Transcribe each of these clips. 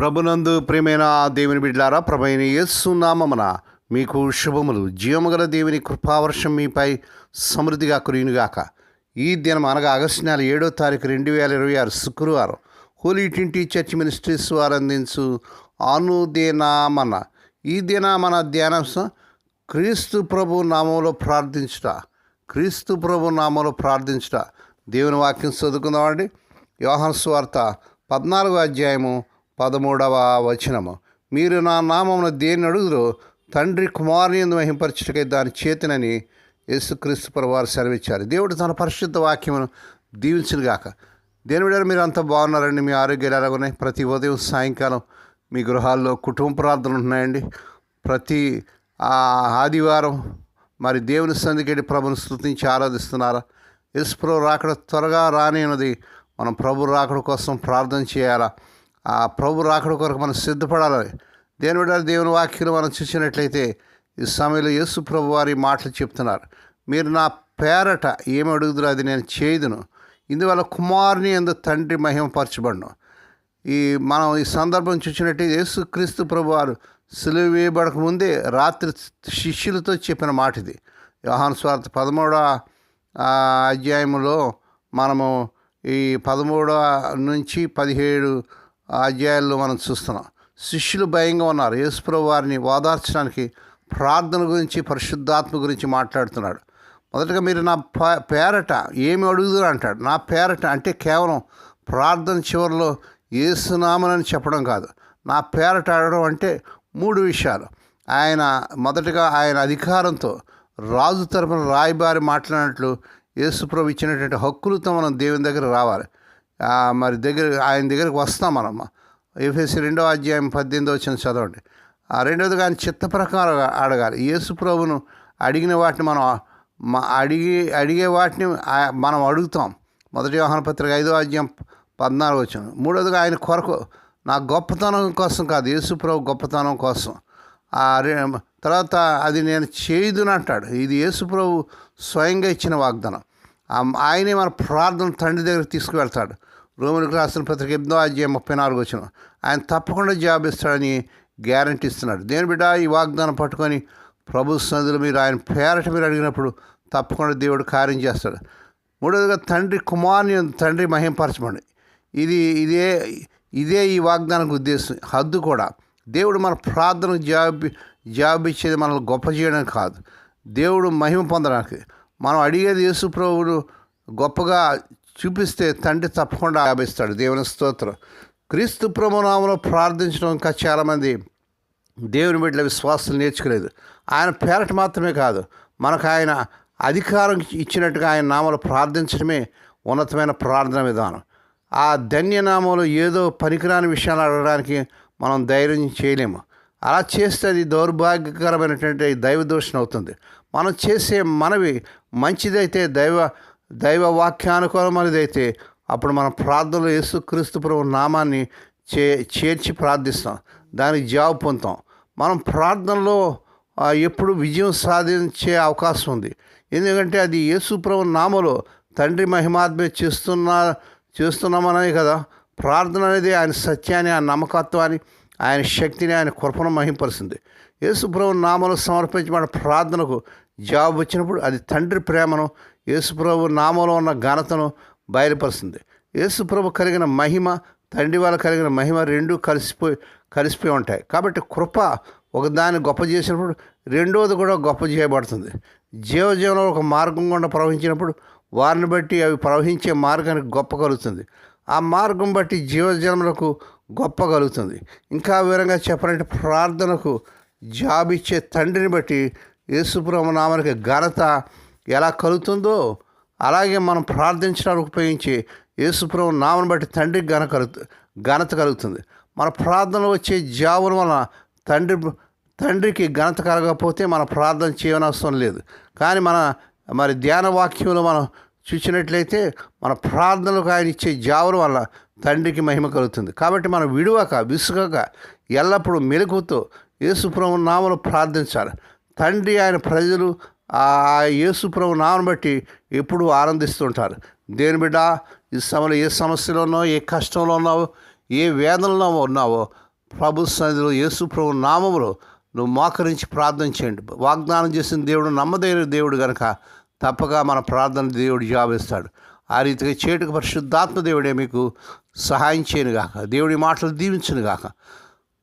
ప్రభునందు ప్రియమైన దేవుని బిడ్డలారా, ప్రభైన యేసు నామమున మీకు శుభములు. జీవముగల దేవుని కృపావర్షం మీపై సమృద్ధిగా కురియునుగాక. ఈ దినం అనగా ఆగస్టు నెల 7వ తారీఖు 2026 శుక్రవారం హోలీ ట్రింటీ చర్చ్ మినిస్ట్రీస్ వారు అందించు అనుదినామన. ఈ దినామన ధ్యానాంశం క్రీస్తు ప్రభు నామంలో ప్రార్థించుట. క్రీస్తు ప్రభు నామంలో ప్రార్థించుట. దేవుని వాక్యం చదువుకుందామండి. యోహాను సువార్త 14వ అధ్యాయము 13వ వచనము. మీరు నా నామమున దేన్ని అడుగుదురో తండ్రి కుమారుని యందు మహింపరచుటకై దాని చేతినని యేసుక్రీస్తు ప్రభువారు సెలవిచ్చారు. దేవుడు తన పరిశుద్ధ వాక్యమును దీవించునుగాక. దేని బిడ్డలారా, మీరు అంతా బాగున్నారండి? మీ ఆరోగ్యాలు ఎలా ఉన్నాయి? ప్రతి ఉదయం సాయంకాలం మీ గృహాల్లో కుటుంబ ప్రార్థనలు ఉంటున్నాయండి. ప్రతి ఆదివారం మరి దేవుని సన్నిధికి ప్రభుని స్తుతించి ఆరాధిస్తున్నారా? యేసు ప్రభు రాకడ త్వరగా రానిన్నది. మనం ప్రభు రాకడ కోసం ప్రార్థన చేయాలా? ఆ ప్రభు రాకడ కొరకు మనం సిద్ధపడాలి. దేని బిడ్డ దేవుని వాక్యం మనం చూసినట్లయితే ఈ సమయంలో యేసు ప్రభు వారి మాటలు చెప్తున్నారు. మీరు నా పేరట ఏమి అడుగుదురో అది నేను చేయుదును, ఇందువల్ల కుమారుని యందు తండ్రి మహిమపరచబడును. మనం ఈ సందర్భం చూసినట్టు యేసుక్రీస్తు ప్రభు వారు సిలువ వేయబడక ముందే రాత్రి శిష్యులతో చెప్పిన మాట ఇది. యోహాను సువార్త 13వ అధ్యాయంలో మనము ఈ 13 నుంచి 17 అధ్యాయాల్లో మనం చూస్తున్నాం. శిష్యులు భయంగా ఉన్నారు. యేసు ప్రభు వారిని ఓదార్చడానికి ప్రార్థన గురించి, పరిశుద్ధాత్మ గురించి మాట్లాడుతున్నాడు. మొదటగా మీరు నా పేరట ఏమి అడుగుదురు అంటాడు. నా పేరట అంటే కేవలం ప్రార్థన చివరిలో యేసునామని చెప్పడం కాదు. నా పేరట అడగడం అంటే 3 విషయాలు. మొదటగా ఆయన అధికారంతో రాజు తరపున రాయబారి మాట్లాడినట్లు యేసుప్రభు ఇచ్చినటువంటి హక్కులతో మనం దేవుని దగ్గర రావాలి. మరి ఆయన దగ్గరికి వస్తాం మనం. ఎఫెసీ 2వ అధ్యాయం 18వ వచనం చదవండి. రెండవదిగా ఆయన చిత్త ప్రకారం అడగాలి. యేసుప్రభును అడిగిన వాటిని మనం అడిగే వాటిని మనం అడుగుతాం. మొదటి యోహాను పత్రిక 5వ అధ్యాయం 14వ వచనం. మూడవదిగా ఆయన కొరకు, నా గొప్పతనం కోసం కాదు, యేసుప్రభు గొప్పతనం కోసం. తర్వాత అది నేను చేయుదును అంటాడు. ఇది యేసుప్రభు స్వయంగా ఇచ్చిన వాగ్దానం. ఆయనే మన ప్రార్థన తండ్రి దగ్గరికి తీసుకువెళ్తాడు. రోమిలకు రాసిన పత్రిక 8వ అధ్యాయం 34వ వచనం. ఆయన తప్పకుండా జవాబు ఇస్తాడని గ్యారంటీ ఇస్తున్నాడు. దేని బిడ్డ, ఈ వాగ్దానం పట్టుకొని ప్రభు సన్నిధిలో మీరు ఆయన పేరట మీరు అడిగినప్పుడు తప్పకుండా దేవుడు కార్యం చేస్తాడు. మూడవదిగా తండ్రి కుమారుని తండ్రి మహింపరచబడి. ఇదే ఈ వాగ్దానానికి ఉద్దేశం, హద్దు కూడా. దేవుడు మన ప్రార్థనకు జవాబు ఇచ్చేది మనల్ని గొప్ప చేయడానికి కాదు, దేవుడు మహిమ పొందడానికి. మనం అడిగేది యేసు ప్రభువును గొప్పగా చూపిస్తే తండ్రి తప్పకుండా ఆభిస్తాడు. దేవుని స్తోత్రం. క్రీస్తు ప్రభు నామములో ప్రార్థించడం ఇంకా చాలామంది దేవుని బిడ్డల విశ్వాసాలు నేర్చుకోలేదు. ఆయన పేరట మాత్రమే కాదు, మనకు ఆయన అధికారం ఇచ్చినట్టుగా ఆయన నామములో ప్రార్థించడమే ఉన్నతమైన ప్రార్థన విధానం. ఆ ధన్యనామంలో ఏదో పనికిరాని విషయాలు అడగడానికి మనం ధైర్యం చేయలేము. అలా చేస్తే అది దౌర్భాగ్యకరమైనటువంటి దైవ దోషణ అవుతుంది. మనం చేసే మనవి మంచిదైతే, దైవ వాక్యానుకూలమైనదైతే అప్పుడు మన ప్రార్థనలో యేసుక్రీస్తు ప్రభు నామాన్ని చేర్చి ప్రార్థిస్తాం, దానికి జవాబు పొందుతాం. మనం ప్రార్థనలో ఎప్పుడు విజయం సాధించే అవకాశం ఉంది. ఎందుకంటే అది యేసు ప్రభు నామములో తండ్రి మహిమాత్మే చేస్తున్నామనే కదా. ప్రార్థన అనేది ఆయన సత్యాన్ని, ఆయన నమ్మకత్వాన్ని, ఆయన శక్తిని, ఆయన కృపను మహింపరుస్తుంది. యేసు ప్రభు నామములో సమర్పించబడిన ప్రార్థనకు జవాబు వచ్చినప్పుడు అది తండ్రి ప్రేమను, యేసు ప్రభు నామంలో ఉన్న ఘనతను బయలుపరుస్తుంది. యేసు ప్రభు కలిగిన మహిమ, తండ్రి వల్ల కలిగిన మహిమ రెండూ కలిసిపోయి ఉంటాయి. కాబట్టి కృప ఒకదాన్ని గొప్ప చేసినప్పుడు రెండోది కూడా గొప్ప చేయబడుతుంది. జీవజీవనంలో ఒక మార్గం గుండా ప్రవహించినప్పుడు వారిని బట్టి అవి ప్రవహించే మార్గానికి గొప్ప కలుగుతుంది. ఆ మార్గం బట్టి జీవజన్మలకు గొప్ప కలుగుతుంది. ఇంకా వివరంగా చెప్పాలంటే ప్రార్థనకు జాబిచ్చే తండ్రిని బట్టి యేసుప్రభు నామానికి ఘనత ఎలా కలుగుతుందో అలాగే మనం ప్రార్థించడానికి ఉపయోగించే యేసుప్రభు నామను బట్టి తండ్రికి ఘనత కలుగుతుంది. మన ప్రార్థనలో వచ్చే జాబుల వలన తండ్రికి ఘనత కలగకపోతే మన ప్రార్థన చేయనవసరం లేదు. కానీ మరి ధ్యాన వాక్యంలో మనం చూసినట్లయితే మన ప్రార్థనలకు ఆయన ఇచ్చే జావుల వల్ల తండ్రికి మహిమ కలుగుతుంది. కాబట్టి మనం విసుగక ఎల్లప్పుడూ మెలకువతో యేసుప్రభు నామములో ప్రార్థించాలి. తండ్రి, ఆయన ప్రజలు ఆ యేసుప్రభు నామను బట్టి ఎప్పుడూ ఆనందిస్తుంటారు. దేని బిడ్డ, ఈ సమయంలో ఏ సమస్యలో ఉన్నావో, ఏ కష్టంలో ఉన్నావో, ఏ వేదనలో ఉన్నావో ప్రభు సన్నిధిలో యేసు ప్రభు నామములో నువ్వు మోకరించి ప్రార్థన చేయండి. వాగ్దానం చేసిన దేవుడు నమ్మదైన దేవుడు కనుక తప్పక మన ప్రార్థన దేవుడు జవాబిస్తాడు. ఆ రీతిగా చేటుకు పరిశుద్ధాత్మ దేవుడే మీకు సహాయం చేయనుగాక. దేవుడి మాటలు దీవించునుగాక.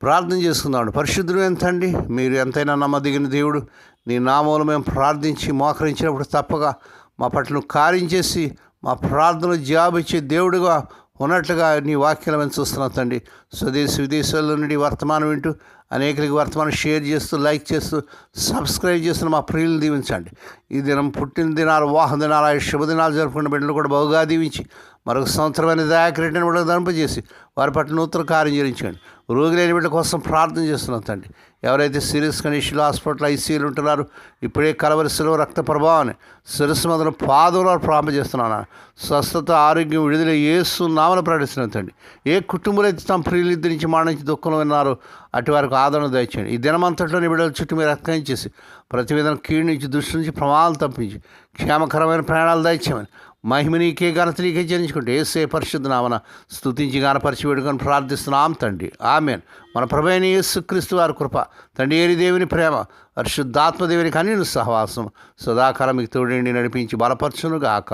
ప్రార్థన చేసుకుందాం. పరిశుద్ధుడు ఎంతండి, మీరు ఎంతైనా నమ్మదగిన దేవుడు. నీ నామంలో మేము ప్రార్థించి మోకరించినప్పుడు తప్పగా మా పట్ల నువ్వు కార్యం చేసి మా ప్రార్థనలు జవాబిచ్చే దేవుడుగా ఉన్నట్లుగా నీ వాక్యాలు మేము చూస్తున్నాం తండ్రి. స్వదేశ విదేశాల్లో నుండి వర్తమానం వింటూ అనేకలకి వర్తమానం షేర్ చేస్తూ లైక్ చేస్తూ సబ్స్క్రైబ్ చేస్తున్న మా ప్రియులను దీవించండి. ఈ దినం పుట్టిన దినాలు, వాహన దినాలు, శుభదినాలు జరుపుకున్న బిడ్డలు కూడా బహుగా దీవించి మరొక సంవత్సరమైన దయాకరెడ్డిని కూడా ధరింపజేసి వారి పట్ల నూతన కార్యం చేయించండి. రోగులైన బిడ్డల కోసం ప్రార్థన చేస్తున్నాం తండ్రి. ఎవరైతే సీరియస్ కండిషన్లో హాస్పిటల్ ఐసీయూలు ఉంటున్నారో ఇప్పుడే కలవరిశిలో రక్త ప్రభావాన్ని శిరస్సు మొదలు పాదంలో ప్రారంభం చేస్తున్నాను. స్వస్థత, ఆరోగ్యం, విడుదల యేసు నామమున ప్రకటిస్తున్నాం తండ్రి. ఏ కుటుంబంలో అయితే తమ ప్రియులిద్దరి నుంచి మరణించి దుఃఖంలో విన్నారో అటు వారికి ఆదరణ దయచేయండి. ఈ దినమంతట్లోని బిడ్డల చుట్టూ మీరు రక్తం చేసి ప్రతి విధంగా కీడు నుంచి, దృష్టి నుంచి ప్రమాదాలు తప్పించి క్షేమకరమైన ప్రయాణాలు దయచేయమని మహిమ నీకే, ఘనత నీకే చెల్లించుకుంటే యేసే పరిశుద్ధ నామమున స్తుతించి గానపరిచి వేడుకొని ప్రార్థిస్తున్నాం తండ్రి. ఆమేన్. మన ప్రభువైన యేసుక్రీస్తు వారి కృప, తండ్రి అయిన దేవుని ప్రేమ, పరిశుద్ధాత్మ దేవుని కన్యను సహవాసం సదాకాలం మీకు తోడండి నడిపించి బలపరచునుగాక.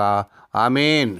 ఆమేన్.